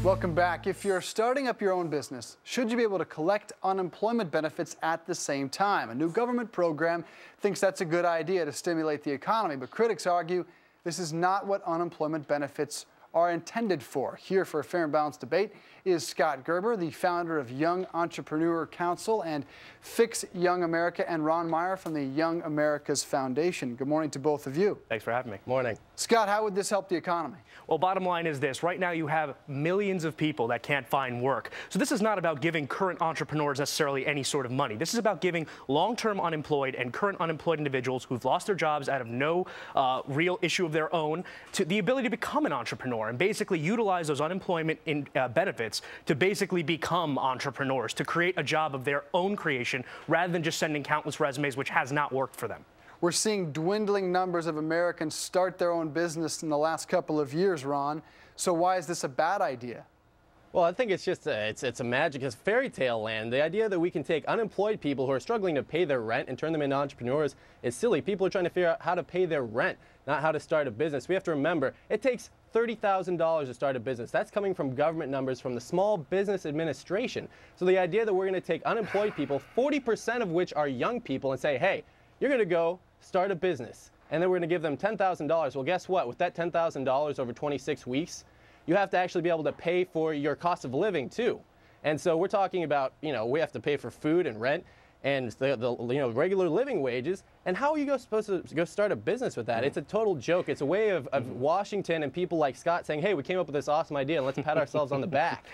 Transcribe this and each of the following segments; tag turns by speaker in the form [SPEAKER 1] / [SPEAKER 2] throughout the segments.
[SPEAKER 1] Welcome back. If you're starting up your own business, should you be able to collect unemployment benefits at the same time? A new government program thinks that's a good idea to stimulate the economy, but critics argue this is not what unemployment benefits are intended for. Here for a fair and balanced debate is Scott Gerber, the founder of Young Entrepreneur Council and Fix Young America, and Ron Meyer from the Young America's Foundation. Good morning to both of you.
[SPEAKER 2] Thanks for having me.
[SPEAKER 3] Morning.
[SPEAKER 1] Scott, how would this help the economy?
[SPEAKER 2] Well, bottom line is this. Right now you have millions of people that can't find work. So this is not about giving current entrepreneurs necessarily any sort of money. This is about giving long-term unemployed and current unemployed individuals who've lost their jobs out of no real issue of their own to the ability to become an entrepreneur and basically utilize those unemployment benefits to basically become entrepreneurs, to create a job of their own creation rather than just sending countless resumes, which has not worked for them.
[SPEAKER 1] We're seeing dwindling numbers of Americans start their own business in the last couple of years, Ron. So why is this a bad idea?
[SPEAKER 3] Well, I think it's just it's a magic, it's fairy tale land. The idea that we can take unemployed people who are struggling to pay their rent and turn them into entrepreneurs is silly. People are trying to figure out how to pay their rent, not how to start a business. We have to remember, it takes $30,000 to start a business. That's coming from government numbers from the Small Business Administration. So the idea that we're going to take unemployed people, 40% of which are young people, and say, hey, you're going to go start a business, and then we're going to give them $10,000. Well, guess what? With that $10,000 over 26 weeks, you have to actually be able to pay for your cost of living too. And so we're talking about, we have to pay for food and rent and the regular living wages. And how are you supposed to go start a business with that? It's a total joke. It's a way of Washington and people like Scott saying, hey, we came up with this awesome idea and let's pat ourselves on the back.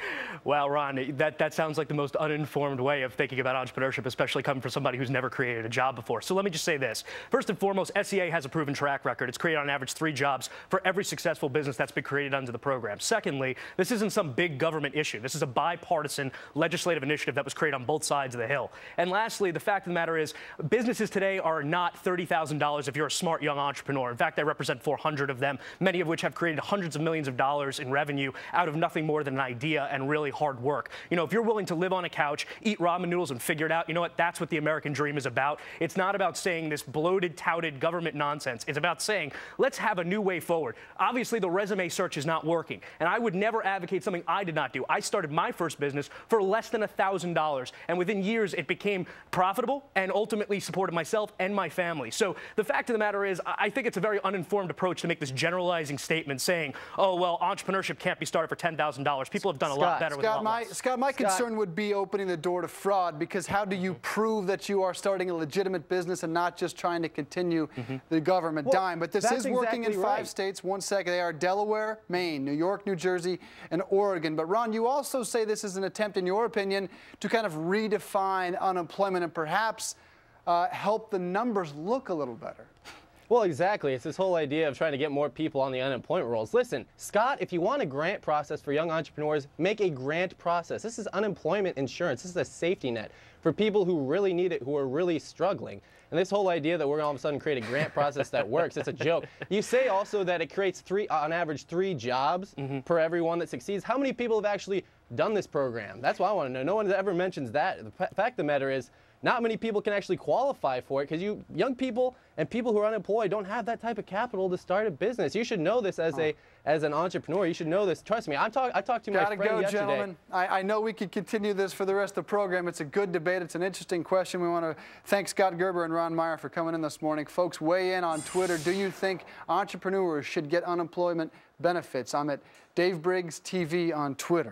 [SPEAKER 2] Well, Ron, that sounds like the most uninformed way of thinking about entrepreneurship, especially coming from somebody who's never created a job before. So let me just say this. First and foremost, SEA has a proven track record. It's created on average 3 jobs for every successful business that's been created under the program. Secondly, this isn't some big government issue. This is a bipartisan legislative initiative that was created on both sides of the Hill. And lastly, the fact of the matter is businesses today are not $30,000 if you're a smart young entrepreneur. In fact, I represent 400 of them, many of which have created hundreds of millions of dollars in revenue out of nothing more than an idea and really hard work. If you're willing to live on a couch, eat ramen noodles and figure it out, you know what? That's what the American dream is about. It's not about saying this bloated, touted government nonsense. It's about saying, let's have a new way forward. Obviously, the resume search is not working, and I would never advocate something I did not do. I started my first business for less than $1,000, and within years, it became profitable and ultimately supported myself and my family. So the fact of the matter is, I think it's a very uninformed approach to make this generalizing statement saying, oh, well, entrepreneurship can't be started for $10,000. People have done a lot better with a lot less.
[SPEAKER 1] Scott, my concern would be opening the door to fraud, because how do you prove that you are starting a legitimate business and not just trying to continue the government dime? But this is working in 5 states. One second, they are Delaware, Maine, New York, New Jersey, and Oregon. But Ron, you also say this is an attempt, in your opinion, to kind of redefine unemployment and perhaps help the numbers look a little better.
[SPEAKER 3] Well, exactly. It's this whole idea of trying to get more people on the unemployment rolls. Listen, Scott, if you want a grant process for young entrepreneurs, make a grant process. This is unemployment insurance. This is a safety net for people who really need it, who are really struggling. And this whole idea that we're going to all of a sudden create a grant process that works, it's a joke. You say also that it creates on average 3 jobs per everyone that succeeds. How many people have actually done this program? That's what I want to know. No one ever mentions that. The fact of the matter is, not many people can actually qualify for it, because young people and people who are unemployed don't have that type of capital to start a business. You should know this as an entrepreneur. You should know this. Trust me. I talked to my friend yesterday.
[SPEAKER 1] Gentlemen. I know we could continue this for the rest of the program. It's a good debate. It's an interesting question. We want to thank Scott Gerber and Ron Meyer for coming in this morning. Folks, weigh in on Twitter. Do you think entrepreneurs should get unemployment benefits? I'm at Dave Briggs TV on Twitter.